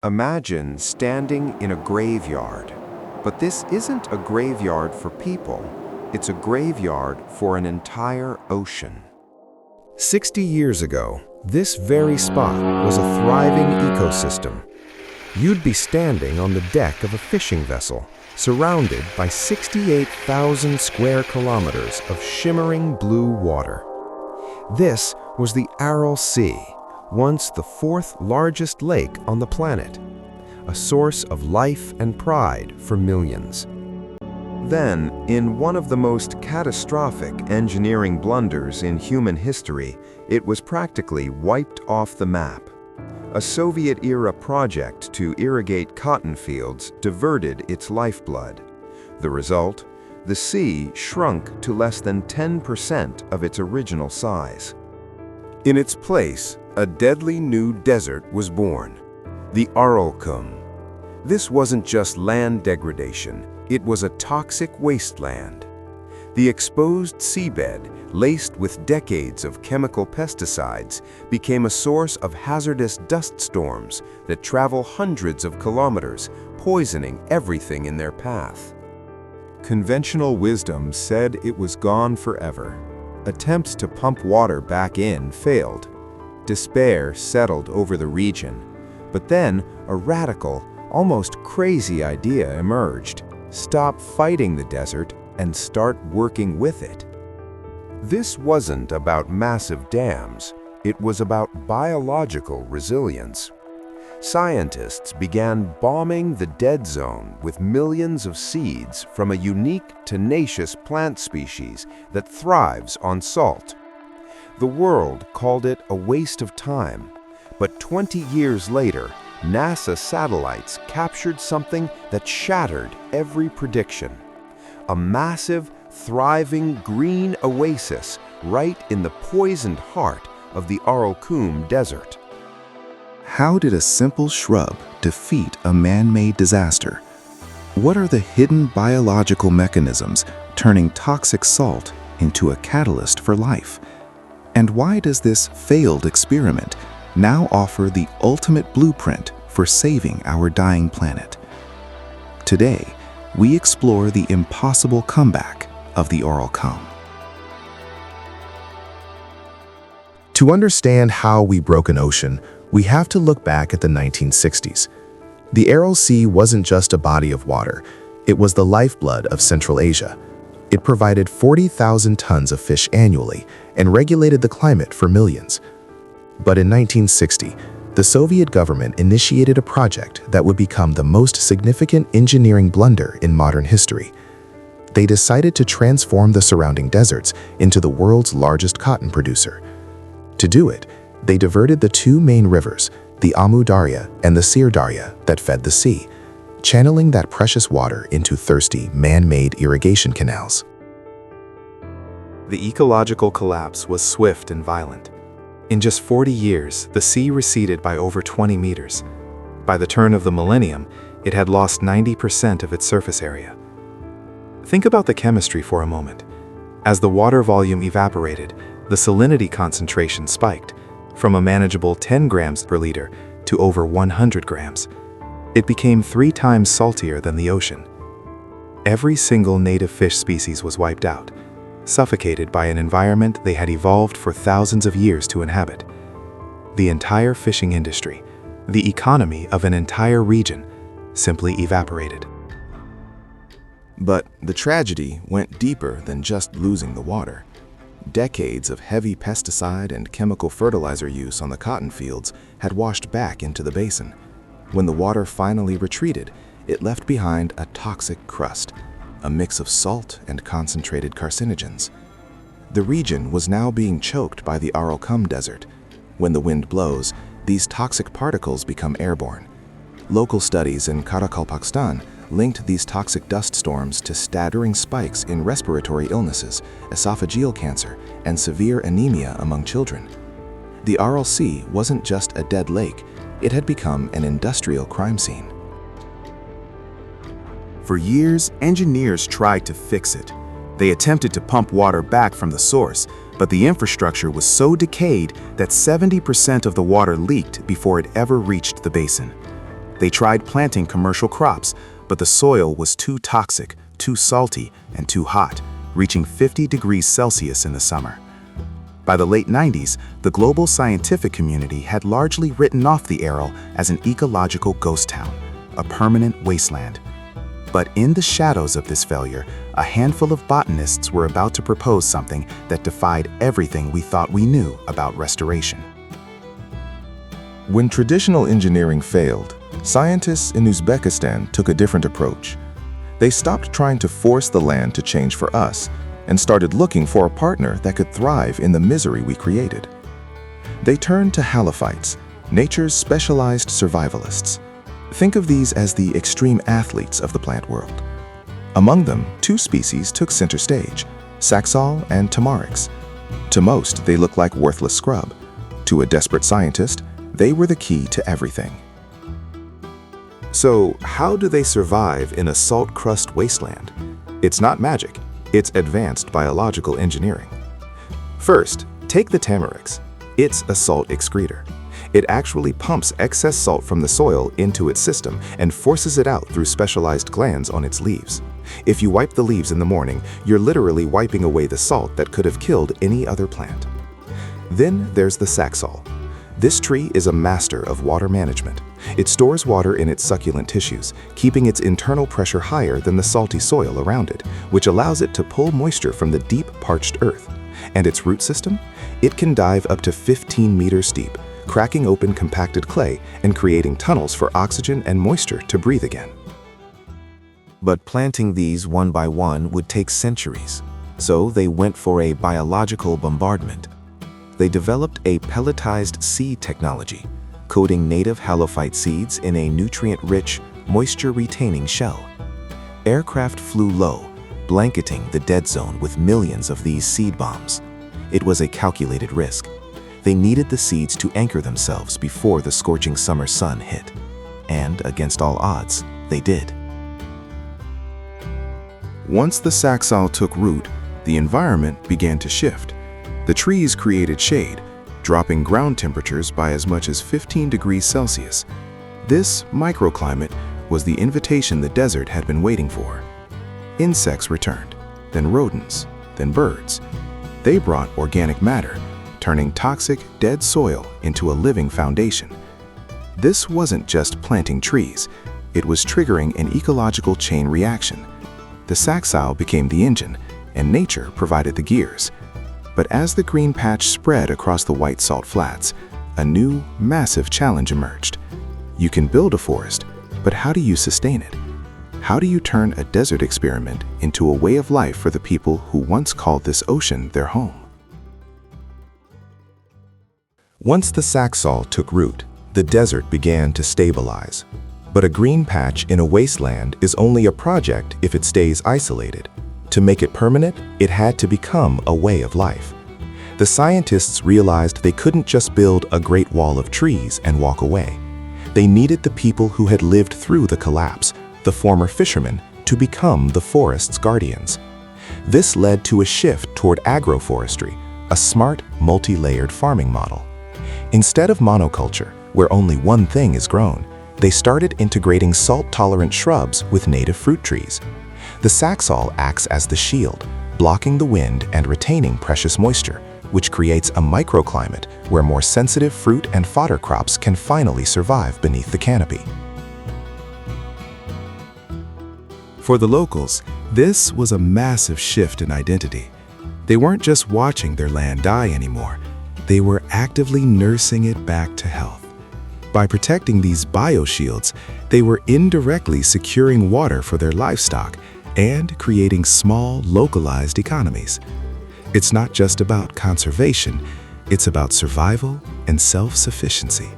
Imagine standing in a graveyard. But this isn't a graveyard for people. It's a graveyard for an entire ocean. 60 years ago, this very spot was a thriving ecosystem. You'd be standing on the deck of a fishing vessel, surrounded by 68,000 square kilometers of shimmering blue water. This was the Aral Sea, once the fourth largest lake on the planet, a source of life and pride for millions. Then, in one of the most catastrophic engineering blunders in human history, it was practically wiped off the map. A Soviet-era project to irrigate cotton fields diverted its lifeblood. The result? The sea shrunk to less than 10% of its original size. In its place, a deadly new desert was born, the Aralkum. This wasn't just land degradation, it was a toxic wasteland. The exposed seabed, laced with decades of chemical pesticides, became a source of hazardous dust storms that travel hundreds of kilometers, poisoning everything in their path. Conventional wisdom said it was gone forever. Attempts to pump water back in failed. Despair settled over the region. But then, a radical, almost crazy idea emerged. Stop fighting the desert and start working with it. This wasn't about massive dams. It was about biological resilience. Scientists began bombing the dead zone with millions of seeds from a unique, tenacious plant species that thrives on salt. The world called it a waste of time, but 20 years later, NASA satellites captured something that shattered every prediction. A massive, thriving green oasis right in the poisoned heart of the Aralkum Desert. How did a simple shrub defeat a man-made disaster? What are the hidden biological mechanisms turning toxic salt into a catalyst for life? And why does this failed experiment now offer the ultimate blueprint for saving our dying planet? Today, we explore the impossible comeback of the Aralkum. To understand how we broke an ocean, we have to look back at the 1960s. The Aral Sea wasn't just a body of water, it was the lifeblood of Central Asia. It provided 40,000 tons of fish annually and regulated the climate for millions. But in 1960, the Soviet government initiated a project that would become the most significant engineering blunder in modern history. They decided to transform the surrounding deserts into the world's largest cotton producer. To do it, they diverted the two main rivers, the Amu Darya and the Sir Darya, that fed the sea, channeling that precious water into thirsty, man-made irrigation canals. The ecological collapse was swift and violent. In just 40 years, the sea receded by over 20 meters. By the turn of the millennium, it had lost 90% of its surface area. Think about the chemistry for a moment. As the water volume evaporated, the salinity concentration spiked, from a manageable 10 grams per liter to over 100 grams. It became 3 times saltier than the ocean. Every single native fish species was wiped out, suffocated by an environment they had evolved for thousands of years to inhabit. The entire fishing industry, the economy of an entire region, simply evaporated. But the tragedy went deeper than just losing the water. Decades of heavy pesticide and chemical fertilizer use on the cotton fields had washed back into the basin. When the water finally retreated, it left behind a toxic crust, a mix of salt and concentrated carcinogens. The region was now being choked by the Aralkum Desert. When the wind blows, these toxic particles become airborne. Local studies in Pakistan linked these toxic dust storms to staggering spikes in respiratory illnesses, esophageal cancer, and severe anemia among children. The Aral Sea wasn't just a dead lake, it had become an industrial crime scene. For years, engineers tried to fix it. They attempted to pump water back from the source, but the infrastructure was so decayed that 70% of the water leaked before it ever reached the basin. They tried planting commercial crops, but the soil was too toxic, too salty, and too hot, reaching 50 degrees Celsius in the summer. By the late 90s, the global scientific community had largely written off the Aral as an ecological ghost town, a permanent wasteland. But in the shadows of this failure, a handful of botanists were about to propose something that defied everything we thought we knew about restoration. When traditional engineering failed, scientists in Uzbekistan took a different approach. They stopped trying to force the land to change for us and started looking for a partner that could thrive in the misery we created. They turned to halophytes, nature's specialized survivalists. Think of these as the extreme athletes of the plant world. Among them, two species took center stage, Saxol and Tamarix. To most, they look like worthless scrub. To a desperate scientist, they were the key to everything. So, how do they survive in a salt crust wasteland? It's not magic, it's advanced biological engineering. First, take the Tamarix. It's a salt excretor. It actually pumps excess salt from the soil into its system and forces it out through specialized glands on its leaves. If you wipe the leaves in the morning, you're literally wiping away the salt that could have killed any other plant. Then there's the Saxol. This tree is a master of water management. It stores water in its succulent tissues, keeping its internal pressure higher than the salty soil around it, which allows it to pull moisture from the deep, parched earth. And its root system? It can dive up to 15 meters deep, cracking open compacted clay and creating tunnels for oxygen and moisture to breathe again. But planting these one by one would take centuries, so they went for a biological bombardment. They developed a pelletized seed technology, coating native halophyte seeds in a nutrient-rich, moisture-retaining shell. Aircraft flew low, blanketing the dead zone with millions of these seed bombs. It was a calculated risk. They needed the seeds to anchor themselves before the scorching summer sun hit. And, against all odds, they did. Once the Saxol took root, the environment began to shift. The trees created shade, dropping ground temperatures by as much as 15 degrees Celsius. This microclimate was the invitation the desert had been waiting for. Insects returned, then rodents, then birds. They brought organic matter, turning toxic, dead soil into a living foundation. This wasn't just planting trees, it was triggering an ecological chain reaction. The Saxol became the engine, and nature provided the gears. But as the green patch spread across the white salt flats, a new, massive challenge emerged. You can build a forest, but how do you sustain it? How do you turn a desert experiment into a way of life for the people who once called this ocean their home? Once the Saxol took root, the desert began to stabilize. But a green patch in a wasteland is only a project if it stays isolated. To make it permanent, it had to become a way of life. The scientists realized they couldn't just build a great wall of trees and walk away. They needed the people who had lived through the collapse, the former fishermen, to become the forest's guardians. This led to a shift toward agroforestry, a smart, multi-layered farming model. Instead of monoculture, where only one thing is grown, they started integrating salt-tolerant shrubs with native fruit trees. The Saxol acts as the shield, blocking the wind and retaining precious moisture, which creates a microclimate where more sensitive fruit and fodder crops can finally survive beneath the canopy. For the locals, this was a massive shift in identity. They weren't just watching their land die anymore, they were actively nursing it back to health. By protecting these bioshields, they were indirectly securing water for their livestock and creating small, localized economies. It's not just about conservation, it's about survival and self-sufficiency.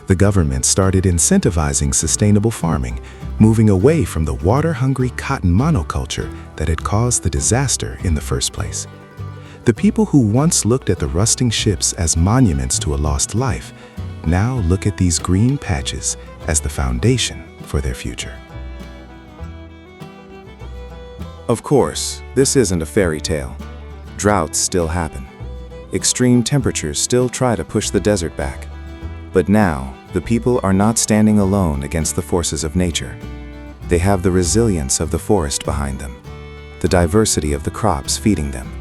The government started incentivizing sustainable farming, moving away from the water-hungry cotton monoculture that had caused the disaster in the first place. The people who once looked at the rusting ships as monuments to a lost life now look at these green patches as the foundation for their future. Of course, this isn't a fairy tale. Droughts still happen. Extreme temperatures still try to push the desert back. But now, the people are not standing alone against the forces of nature. They have the resilience of the forest behind them, the diversity of the crops feeding them,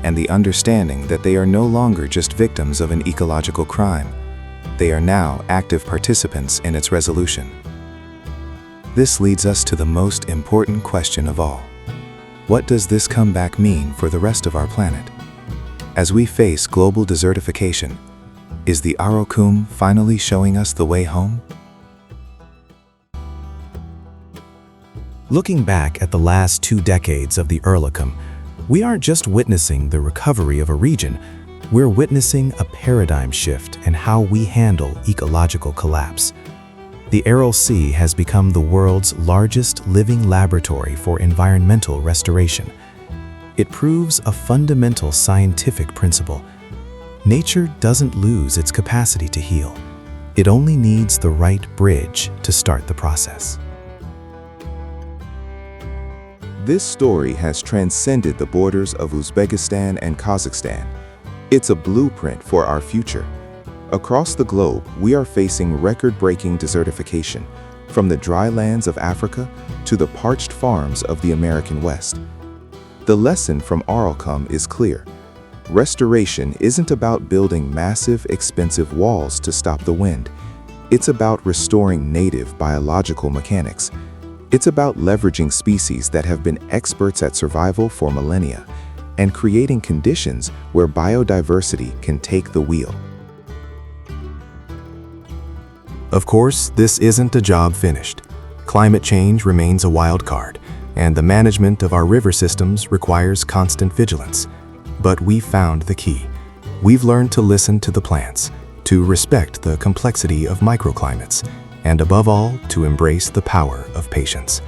and the understanding that they are no longer just victims of an ecological crime. They are now active participants in its resolution. This leads us to the most important question of all. What does this comeback mean for the rest of our planet? As we face global desertification, is the Aralkum finally showing us the way home? Looking back at the last 2 decades of the Aralkum, we aren't just witnessing the recovery of a region, we're witnessing a paradigm shift in how we handle ecological collapse. The Aral Sea has become the world's largest living laboratory for environmental restoration. It proves a fundamental scientific principle. Nature doesn't lose its capacity to heal. It only needs the right bridge to start the process. This story has transcended the borders of Uzbekistan and Kazakhstan. It's a blueprint for our future. Across the globe, we are facing record-breaking desertification, from the dry lands of Africa to the parched farms of the American West. The lesson from Aralkum is clear. Restoration isn't about building massive, expensive walls to stop the wind. It's about restoring native biological mechanics. It's about leveraging species that have been experts at survival for millennia and creating conditions where biodiversity can take the wheel. Of course, this isn't a job finished. Climate change remains a wild card, and the management of our river systems requires constant vigilance. But we've found the key. We've learned to listen to the plants, to respect the complexity of microclimates, and above all, to embrace the power of patience.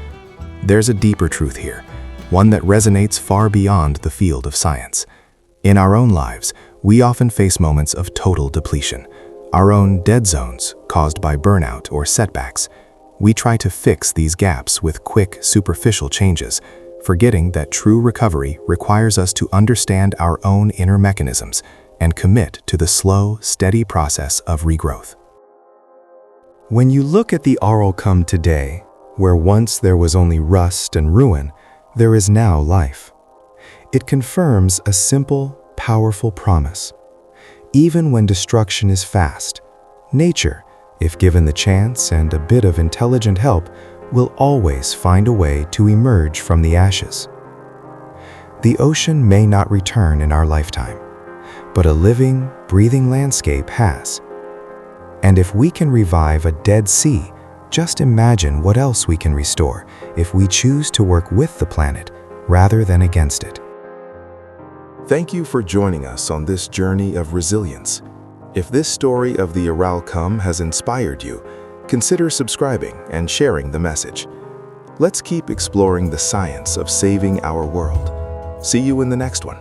There's a deeper truth here, one that resonates far beyond the field of science. In our own lives, we often face moments of total depletion, our own dead zones caused by burnout or setbacks. We try to fix these gaps with quick, superficial changes, forgetting that true recovery requires us to understand our own inner mechanisms and commit to the slow, steady process of regrowth. When you look at the Aralkum today, where once there was only rust and ruin, there is now life. It confirms a simple, powerful promise. Even when destruction is fast, nature, if given the chance and a bit of intelligent help, will always find a way to emerge from the ashes. The ocean may not return in our lifetime, but a living, breathing landscape has. And if we can revive a dead sea, just imagine what else we can restore if we choose to work with the planet rather than against it. Thank you for joining us on this journey of resilience. If this story of the Aralkum has inspired you, consider subscribing and sharing the message. Let's keep exploring the science of saving our world. See you in the next one.